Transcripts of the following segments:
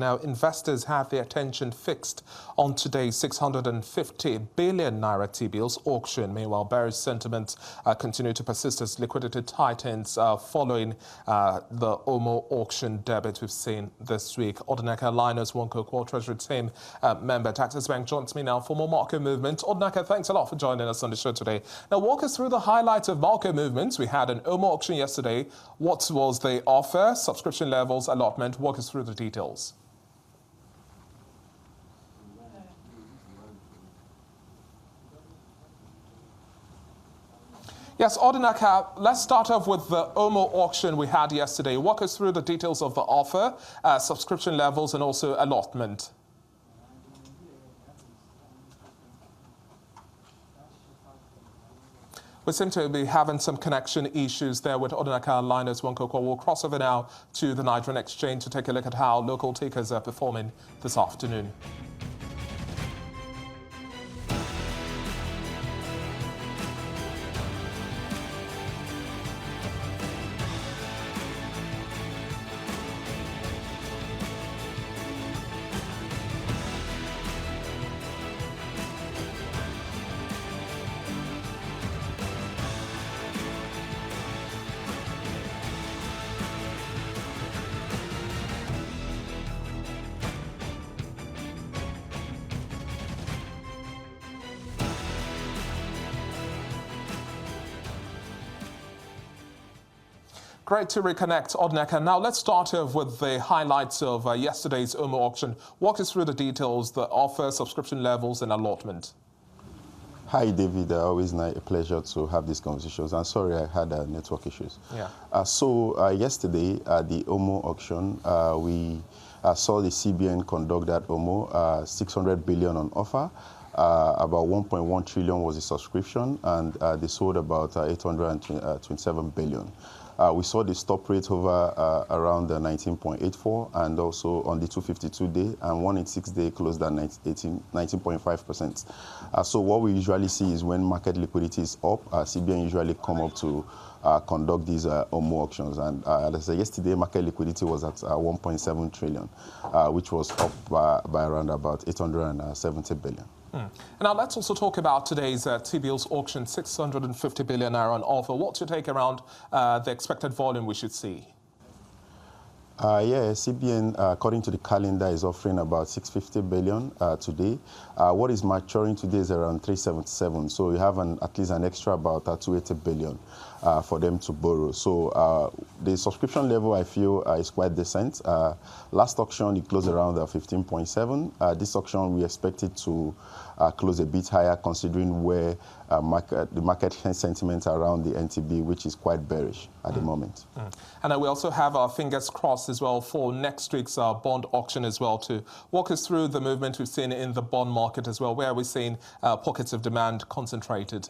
Now, investors have their attention fixed on today's 650 billion naira T-bills auction. Meanwhile, bearish sentiments continue to persist as liquidity tightens following the OMO auction debit we've seen this week. Odinaka Linus-Nwokonkwo, Treasury Team Member at Access Bank, joins me now for more market movement. Odinaka, thanks a lot for joining us on the show today. Now, walk us through the highlights of market movements. We had an OMO auction yesterday. What was the offer, subscription levels, allotment? Walk us through the details. Yes, Odinaka, let's start off with the OMO auction we had yesterday. Walk us through the details of the offer, subscription levels, and also allotment. We seem to be having some connection issues there with Odinaka Linus-Nwokonkwo. We'll cross over now to the Nigerian exchange to take a look at how local tickers are performing this afternoon. Great to reconnect, Odinaka. Now let's start off with the highlights of yesterday's OMO auction. Walk us through the details, the offer, subscription levels, and allotment. Hi, David. Always a pleasure to have these conversations. I'm sorry I had network issues. Yeah. Yesterday at the OMO auction, we saw the CBN conduct that OMO, 600 billion on offer. About 1.1 trillion was the subscription, and they sold about 827 billion. We saw the stop rate over around 19.84, and also on the 252-day and 186-day closed at 19.5%. So what we usually see is when market liquidity is up, CBN usually come up to conduct these OMO auctions. And as I said, yesterday, market liquidity was at 1.7 trillion, which was up by around about 870 billion. Now, let's also talk about today's T-bills auction, 650 billion naira on offer. What's your take around the expected volume we should see? CBN, according to the calendar, is offering about 650 billion today. What is maturing today is around 377. So you have at least an extra about 280 billion for them to borrow. So the subscription level, I feel, is quite decent. Last auction, it closed around 15.7. This auction, we expect it to close a bit higher, considering where the market sentiment around the NTB, which is quite bearish at the moment. And we also have our fingers crossed as well for next week's bond auction as well, to walk us through the movement we've seen in the bond market as well. Where are we seeing pockets of demand concentrated?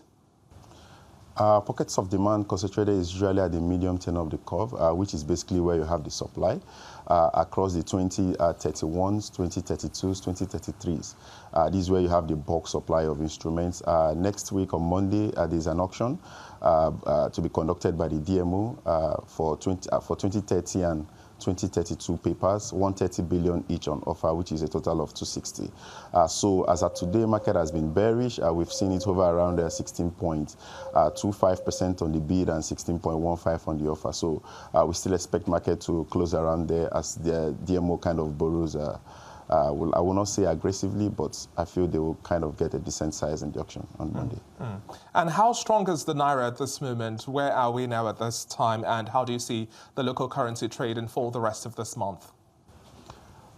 Pockets of demand concentrated is usually at the medium tenor of the curve, which is basically where you have the supply across the 2031s, 2032s, 2033s. This is where you have the bulk supply of instruments. Next week on Monday, there's an auction to be conducted by the DMO for 2030 and 2032 papers, 130 billion each on offer, which is a total of 260. So as of today, market has been bearish. We've seen it hover around 16.25% on the bid and 16.15 on the offer. So we still expect market to close around there as the DMO kind of borrows. I will not say aggressively, but I feel they will kind of get a decent size in the auction on Monday. And how strong is the naira at this moment? Where are we now at this time? And how do you see the local currency trading for the rest of this month?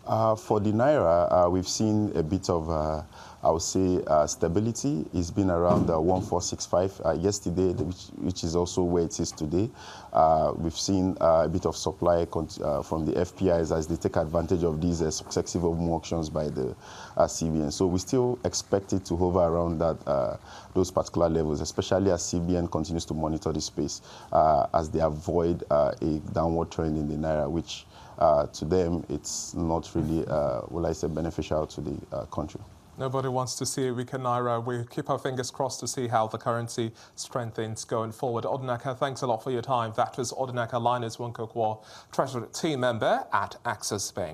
For the naira, we've seen a bit of, I would say, stability. It's been around 1465 yesterday, which is also where it is today. We've seen a bit of supply from the FPIs as they take advantage of these successive OMO auctions by the CBN. So we still expect it to hover around those particular levels, especially as CBN continues to monitor the space as they avoid a downward trend in the naira, which to them, it's not really, beneficial to the country. Nobody wants to see a weaker naira. We keep our fingers crossed to see how the currency strengthens going forward. Odinaka, thanks a lot for your time. That was Odinaka Linus-Nwokonkwo, Treasury Team Member at Access Bank.